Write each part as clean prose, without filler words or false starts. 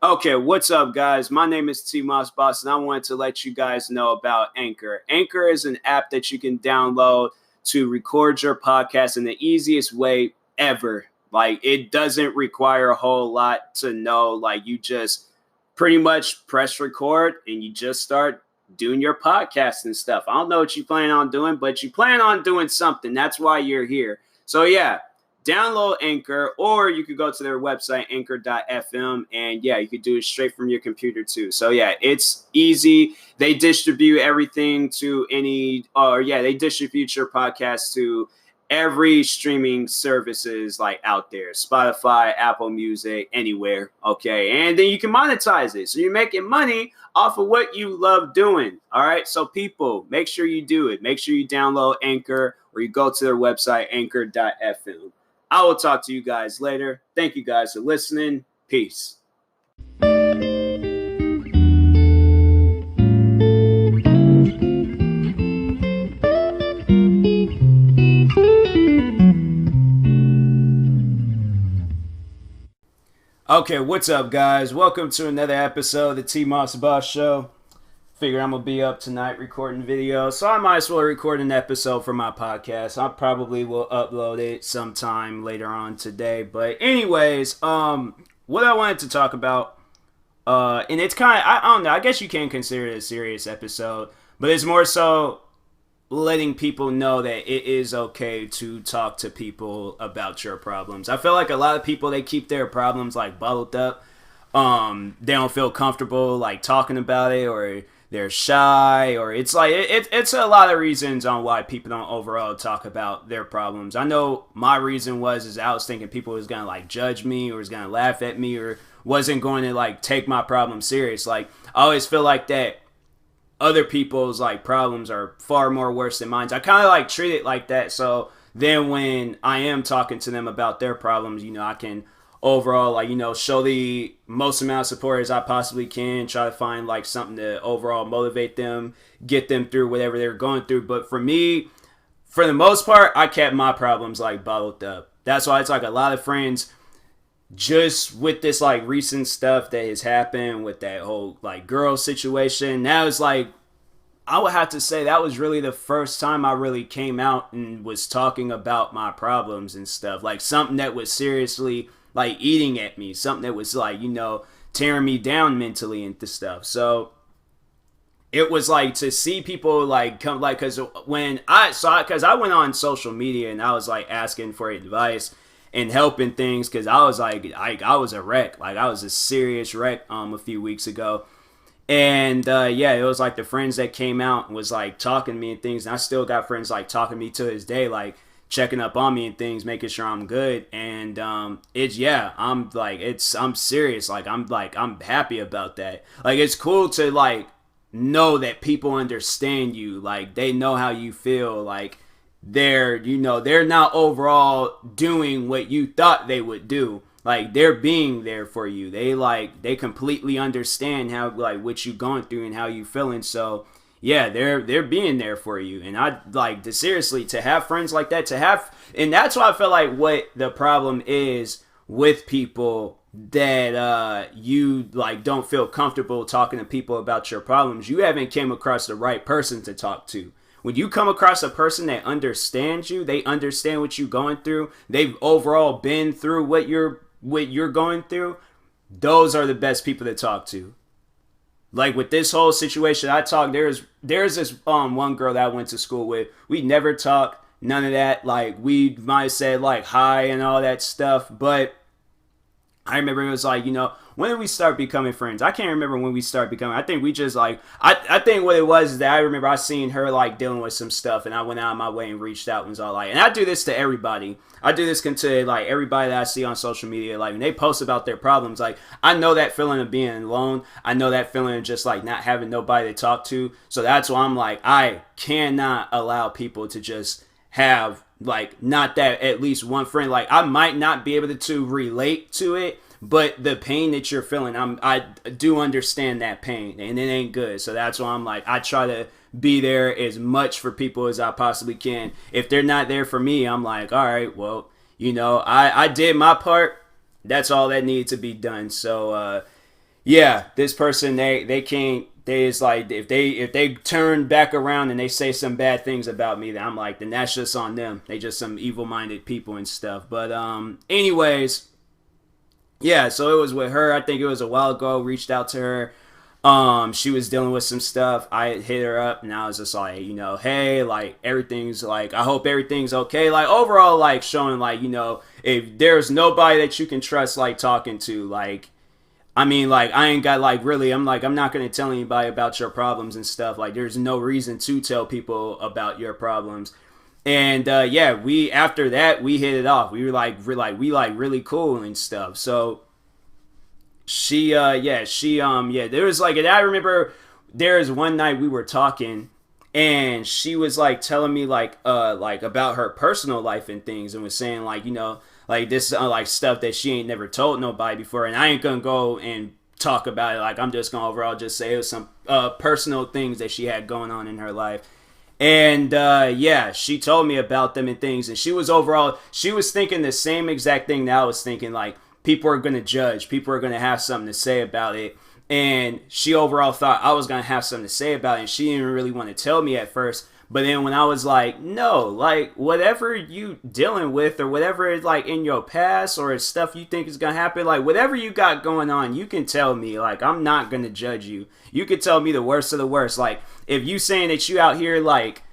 Okay, what's up, guys? My name is TMossBoss, and I wanted to let you guys know about Anchor. Anchor is an app that you can download to record your podcast in the easiest way ever. Like, it doesn't require a whole lot to know. Like, you just pretty much press record and you just start doing your podcast and stuff. I don't know what you plan on doing, but you plan on doing something. That's why you're here. So, yeah, download Anchor, or you could go to their website, anchor.fm, and yeah, you could do it straight from your computer too. So yeah, it's easy. They distribute everything to they distribute your podcast to every streaming services like out there, Spotify, Apple Music, anywhere. Okay, and then you can monetize it, so you're making money off of what you love doing. All right, so people, make sure you do it. Make sure you download Anchor, or you go to their website, anchor.fm. I will talk to you guys later. Thank you guys for listening. Peace. Okay, what's up, guys? Welcome to another episode of the TMossBoss Show. Figure I'm gonna be up tonight recording video, so I might as well record an episode for my podcast. I probably will upload it sometime later on today. But anyways, what I wanted to talk about, and it's kind of, I don't know, I guess you can consider it a serious episode, but it's more so letting people know that it is okay to talk to people about your problems. I feel like a lot of people, they keep their problems like bottled up. They don't feel comfortable like talking about it, or they're shy, or it's like it's a lot of reasons on why people don't overall talk about their problems. I know my reason is I was thinking people was gonna like judge me, or was gonna laugh at me, or wasn't going to like take my problem serious. Like, I always feel like that other people's like problems are far more worse than mine. I kind of like treat it like that, so then when I am talking to them about their problems, I can overall, like, show the most amount of support as I possibly can, try to find like something to overall motivate them, get them through whatever they're going through. But for me, for the most part, I kept my problems like bottled up. That's why it's like a lot of friends, just with this like recent stuff that has happened with that whole like girl situation, now it's like, I would have to say that was really the first time I really came out and was talking about my problems and stuff. Like something that was seriously like eating at me, something that was like, tearing me down mentally and stuff. So it was like to see people like come, like, because when I saw it, because I went on social media and I was like asking for advice and helping things, because I was like, I was a wreck. Like, I was a serious wreck a few weeks ago. And it was like the friends that came out and was like talking to me and things. And I still got friends like talking to me to this day, like checking up on me and things, making sure I'm good. And I'm serious. Like, I'm happy about that. Like, it's cool to like know that people understand you. Like, they know how you feel. Like, they're not overall doing what you thought they would do. Like, they're being there for you. They completely understand how, like, what you going through and how you feeling. So yeah, they're being there for you. And I like to have friends like that, and that's why I feel like what the problem is with people that you like don't feel comfortable talking to people about your problems. You haven't came across the right person to talk to. When you come across a person that understands you, they understand what you're going through, they've overall been through what you're going through, those are the best people to talk to. Like with this whole situation, there's this one girl that I went to school with. We never talked, none of that. Like, we might have said like hi and all that stuff, but I remember it was like, when did we start becoming friends? I can't remember when we started becoming. I think we just like, I think what it was is that I remember I seen her like dealing with some stuff, and I went out of my way and reached out and was all like, and I do this to everybody. I do this to like everybody that I see on social media. Like, when they post about their problems, like, I know that feeling of being alone. I know that feeling of just like not having nobody to talk to. So that's why I'm like, I cannot allow people to just have like not that at least one friend. Like, I might not be able to relate to it, but the pain that you're feeling, I do understand that pain, and it ain't good. So that's why I'm like, I try to be there as much for people as I possibly can. If they're not there for me, I'm like, all right, well, I did my part. That's all that needed to be done. So yeah, this person they can't. They is like if they turn back around and they say some bad things about me, then I'm like, then that's just on them. They just some evil minded people and stuff. But anyways, yeah. So it was with her. I think it was a while ago. Reached out to her. She was dealing with some stuff. I hit her up and I was just like, hey, like everything's like, I hope everything's okay. Like overall, like showing like, if there's nobody that you can trust, like talking to, like, I mean, like, I ain't got, like, really, I'm like, I'm not going to tell anybody about your problems and stuff. Like, there's no reason to tell people about your problems. And, yeah, after that, we hit it off. We were, like, really cool and stuff. So, yeah, there was, like, and I remember there was one night we were talking, and she was, like, telling me, like, about her personal life and things, and was saying, like, like this like stuff that she ain't never told nobody before, and I ain't gonna go and talk about it. Like I'm just gonna overall just say it was some personal things that she had going on in her life. And yeah, she told me about them and things, and she was thinking the same exact thing that I was thinking. Like people are gonna judge, people are gonna have something to say about it, and she overall thought I was gonna have something to say about it, and she didn't really want to tell me at first. But then when I was like, no, like whatever you dealing with or whatever is like in your past or stuff you think is gonna happen, like whatever you got going on, you can tell me. Like I'm not gonna judge you. You can tell me the worst of the worst. Like if you saying that you out here like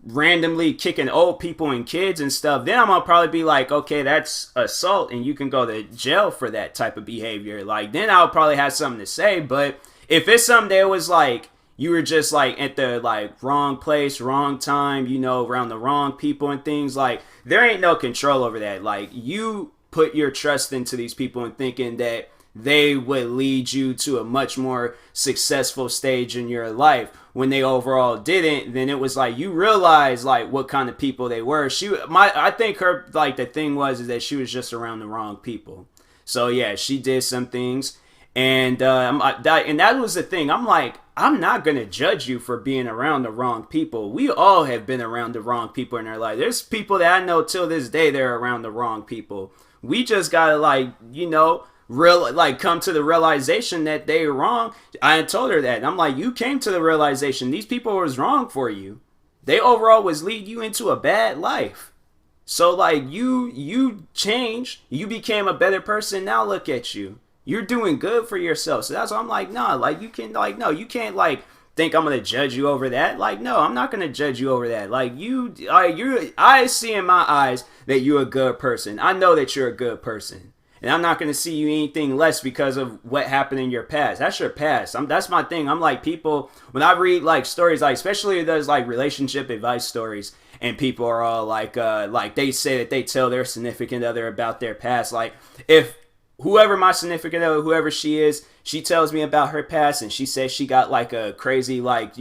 randomly kicking old people and kids and stuff, then I'm gonna probably be like, okay, that's assault and you can go to jail for that type of behavior. Like then I'll probably have something to say. But if it's something that was like you were just like at the like wrong place, wrong time, around the wrong people and things, like there ain't no control over that. Like you put your trust into these people and thinking that they would lead you to a much more successful stage in your life. When they overall didn't, then it was like you realize like what kind of people they were. I think her like the thing was is that she was just around the wrong people. So yeah, she did some things, and that was the thing. I'm like, I'm not going to judge you for being around the wrong people. We all have been around the wrong people in our life. There's people that I know till this day they're around the wrong people. We just got to come to the realization that they're wrong. I told her that. I'm like, you came to the realization these people was wrong for you. They overall was lead you into a bad life. So like you changed, you became a better person. Now look at you. You're doing good for yourself. So that's why I'm like, nah, like you can like, no, you can't like think I'm going to judge you over that. Like, no, I'm not going to judge you over that. Like I see in my eyes that you're a good person. I know that you're a good person. And I'm not going to see you anything less because of what happened in your past. That's your past. That's my thing. I'm like people, when I read like stories, like especially those like relationship advice stories, and people are all like they say that they tell their significant other about their past. Like if whoever my significant other, whoever she is, she tells me about her past and she says she got like a crazy like,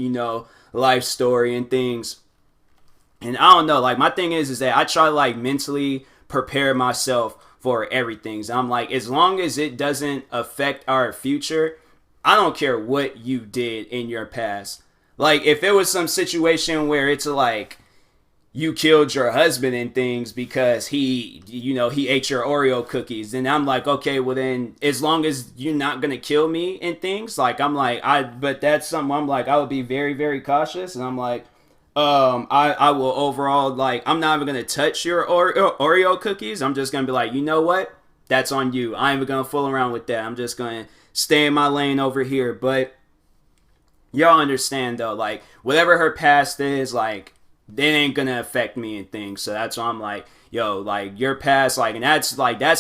life story and things. And I don't know, like my thing is that I try to like mentally prepare myself for everything. So I'm like, as long as it doesn't affect our future, I don't care what you did in your past. Like if it was some situation where it's like you killed your husband and things because he ate your Oreo cookies, then I'm like, okay, well then as long as you're not gonna kill me and things, like I'm like but that's something I'm like I would be very, very cautious. And I'm like I will overall like I'm not even gonna touch your Oreo cookies. I'm just gonna be like, you know what, that's on you. I ain't even gonna fool around with that. I'm just gonna stay in my lane over here. But y'all understand though, like whatever her past is, like they ain't gonna affect me and things. So that's why I'm like, yo, like your past, like, and that's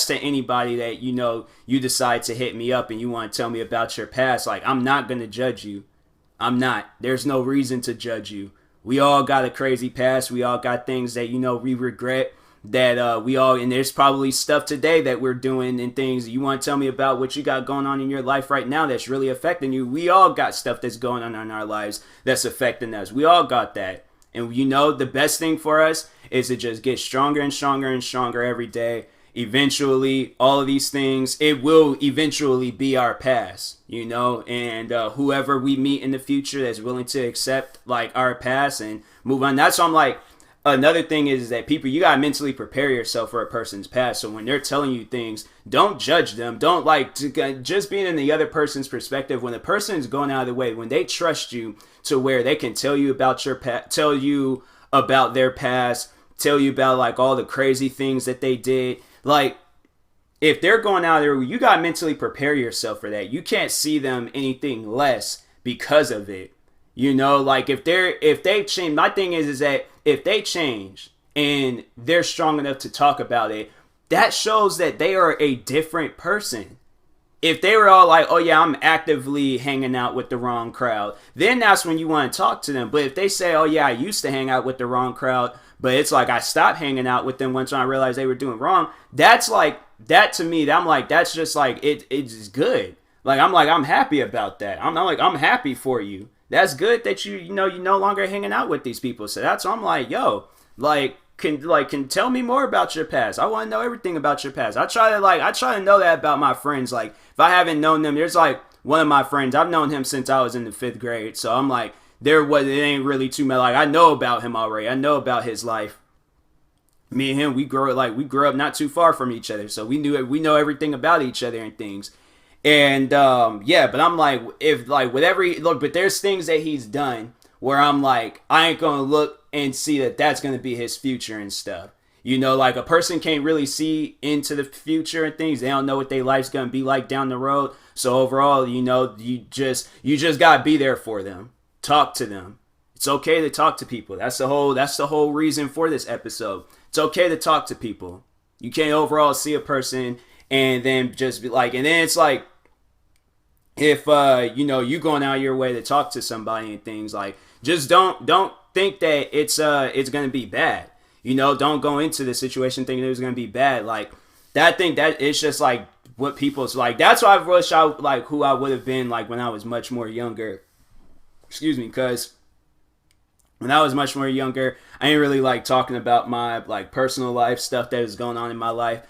to anybody that you decide to hit me up and you want to tell me about your past. Like I'm not gonna judge you. I'm not. There's no reason to judge you. We all got a crazy past. We all got things that we regret. That we all, and there's probably stuff today that we're doing and things. You want to tell me about what you got going on in your life right now that's really affecting you. We all got stuff that's going on in our lives that's affecting us. We all got that. And the best thing for us is to just get stronger and stronger and stronger every day. Eventually, all of these things, it will eventually be our past, and whoever we meet in the future that's willing to accept like our past and move on. That's why I'm like, another thing is that people, you gotta mentally prepare yourself for a person's past. So when they're telling you things, don't judge them. Don't just being in the other person's perspective. When a person is going out of the way, when they trust you to where they can tell you about your past, tell you about their past, tell you about like all the crazy things that they did. Like if they're going out there, you gotta mentally prepare yourself for that. You can't see them anything less because of it. Like if they change, my thing is that if they change and they're strong enough to talk about it, that shows that they are a different person. If they were all like, oh yeah, I'm actively hanging out with the wrong crowd, then that's when you want to talk to them. But if they say, oh yeah, I used to hang out with the wrong crowd, but it's like I stopped hanging out with them once I realized they were doing wrong, that's like, that to me, I'm like, that's just like, it's good. Like, I'm happy about that. I'm happy for you. That's good that you're no longer hanging out with these people. So that's, I'm like, yo, can tell me more about your past. I want to know everything about your past. I try to know that about my friends. Like if I haven't known them, there's like one of my friends, I've known him since I was in the 5th grade. So I'm like, it ain't really too much. Like I know about him already. I know about his life. Me and him, we grew up not too far from each other. So we know everything about each other and things. And but I'm like, if like whatever but there's things that he's done where I'm like, I ain't gonna look and see that that's gonna be his future and stuff. Like a person can't really see into the future and things. They don't know what their life's gonna be like down the road. So overall, you just gotta be there for them. Talk to them. It's okay to talk to people. That's the whole reason for this episode. It's okay to talk to people. You can't overall see a person and then just be like, and then it's like, if you going out your way to talk to somebody and things, like just don't think that it's gonna be bad. Don't go into the situation thinking it was gonna be bad. Like that thing, that it's just like what people's like. That's why I wish I like who I would have been like when I was much more younger. Excuse me, because when I was much more younger, I ain't really like talking about my like personal life stuff that is going on in my life.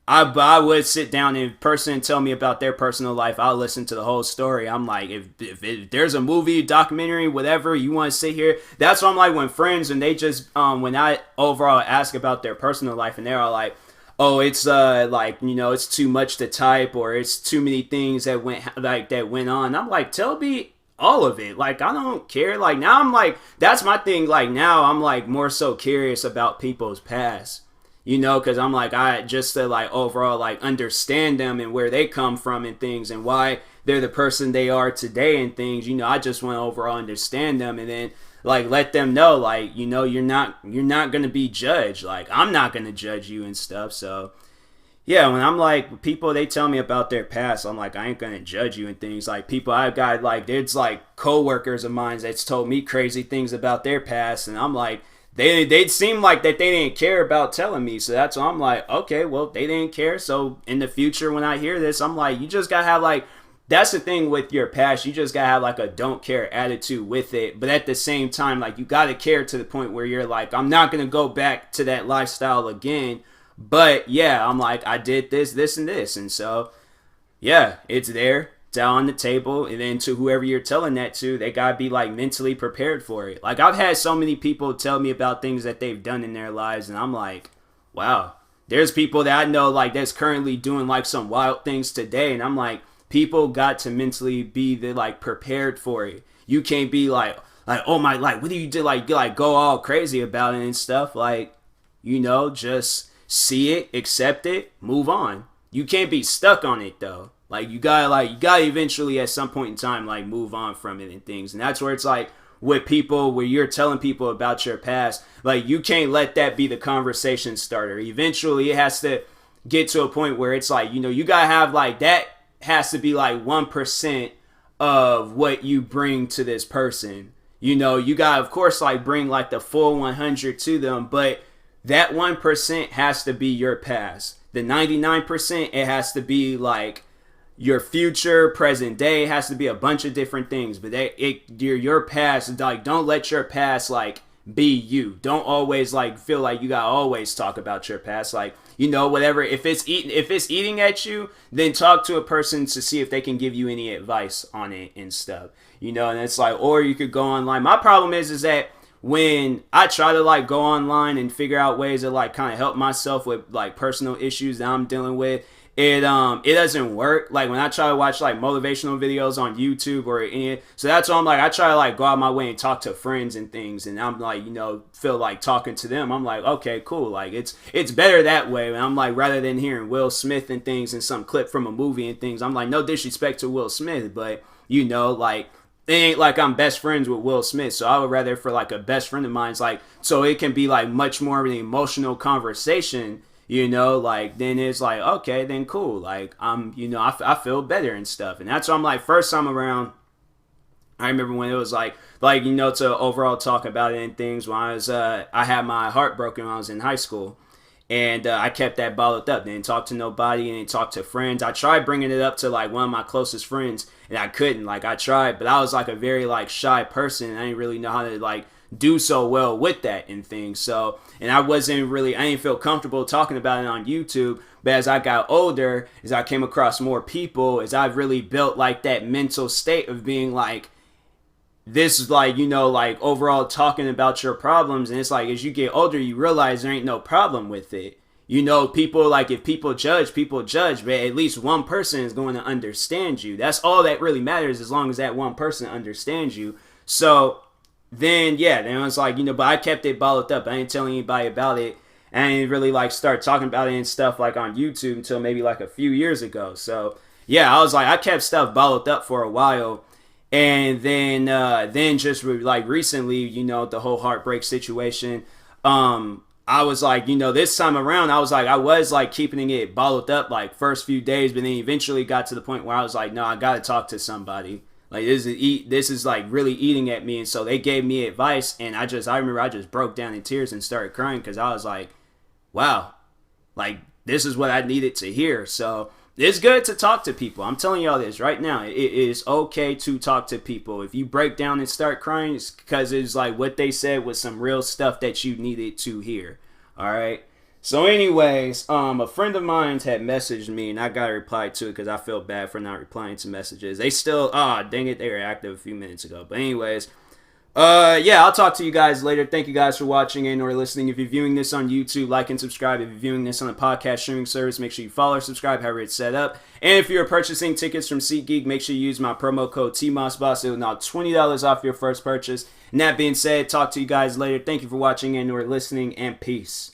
I would sit down and person tell me about their personal life. I'll listen to the whole story. I'm like, if there's a movie, documentary, whatever you want to sit here, that's what I'm like when friends and they just when I overall ask about their personal life and they're all like, oh, it's it's too much to type or it's too many things that went on. I'm like, tell me all of it. Like I don't care. Like now I'm like, that's my thing. Like now I'm like more so curious about people's past. Because I'm like, I just to like overall like understand them and where they come from and things and why they're the person they are today and things. I just want to overall understand them and then like let them know like you're not gonna be judged. Like I'm not gonna judge you and stuff. So yeah, when I'm like people they tell me about their past, I'm like I ain't gonna judge you and things. Like people I've got like there's like coworkers of mine that's told me crazy things about their past and I'm like. They seem like that they didn't care about telling me. So that's why I'm like, okay, well, they didn't care. So in the future, when I hear this, I'm like, you just got to have like, that's the thing with your past. You just got to have like a don't care attitude with it. But at the same time, like you got to care to the point where you're like, I'm not going to go back to that lifestyle again. But yeah, I'm like, I did this, this, and this. And so, yeah, it's there. It's out on the table, and then to whoever you're telling that to, they gotta be like mentally prepared for it. Like I've had so many people tell me about things that they've done in their lives, and I'm like, wow. There's people that I know like that's currently doing like some wild things today, and I'm like, people got to mentally be like prepared for it. You can't be like oh my, like what do you do? Like go all crazy about it and stuff. Like just see it, accept it, move on. You can't be stuck on it though. Like you gotta eventually at some point in time like move on from it and things. And that's where it's like with people where you're telling people about your past, like you can't let that be the conversation starter. Eventually it has to get to a point where it's like, you gotta have like that has to be like 1% of what you bring to this person. You gotta of course like bring like the full 100 to them, but that 1% has to be your past. The 99% it has to be like your future, present day, has to be a bunch of different things. But your past, like don't let your past like be you. Don't always like feel like you gotta always talk about your past. Like whatever. If it's eating at you, then talk to a person to see if they can give you any advice on it and stuff. And it's like, or you could go online. My problem is that when I try to like go online and figure out ways to like kind of help myself with like personal issues that I'm dealing with, it doesn't work. Like when I try to watch like motivational videos on YouTube or any, so that's why I'm like I try to like go out my way and talk to friends and things, and I'm like, you know, feel like talking to them. I'm like, okay, cool, like it's better that way. And I'm like, rather than hearing Will Smith and things and some clip from a movie and things, I'm like, no disrespect to Will Smith, but you know, like it ain't like I'm best friends with Will Smith, so I would rather for like a best friend of mine's, like, so it can be like much more of an emotional conversation, you know, like then it's like, okay, then cool, like I'm, you know, I feel better and stuff. And that's why I'm like, first time around, I remember when it was like you know, to overall talk about it and things, when I was I had my heart broken when I was in high school. And I kept that bottled up. Didn't talk to nobody. Didn't talk to friends. I tried bringing it up to like one of my closest friends, and I couldn't. Like I tried, but I was like a very like shy person. And I didn't really know how to like do so well with that and things. So, and I didn't feel comfortable talking about it on YouTube. But as I got older, as I came across more people, as I really built like that mental state of being like, this is like, you know, like overall talking about your problems. And it's like, as you get older, you realize there ain't no problem with it. You know, people, like, if people judge, but at least one person is going to understand you. That's all that really matters, as long as that one person understands you. So then, yeah, then it was like, you know, but I kept it bottled up. I ain't telling anybody about it. And I didn't really like start talking about it and stuff like on YouTube until maybe like a few years ago. So yeah, I was like, I kept stuff bottled up for a while. And then just like recently, you know, the whole heartbreak situation, I was like, you know, this time around, I was like keeping it bottled up like first few days, but then eventually got to the point where I was like, no, I got to talk to somebody. Like this is like really eating at me. And so they gave me advice, and I remember I just broke down in tears and started crying, because I was like, wow, like this is what I needed to hear. So it's good to talk to people. I'm telling y'all this right now. It is okay to talk to people. If you break down and start crying, it's because it's like what they said was some real stuff that you needed to hear. All right. So anyways, a friend of mine had messaged me, and I got to reply to it because I feel bad for not replying to messages. They still, dang it, they were active a few minutes ago. But anyways, yeah, I'll talk to you guys later. Thank you guys for watching and or listening. If you're viewing this on YouTube, like and subscribe. If you're viewing this on a podcast streaming service, make sure you follow or subscribe, however it's set up. And if you're purchasing tickets from SeatGeek, make sure you use my promo code TMossBoss. It will knock $20 off your first purchase. And that being said, talk to you guys later. Thank you for watching and or listening, and peace.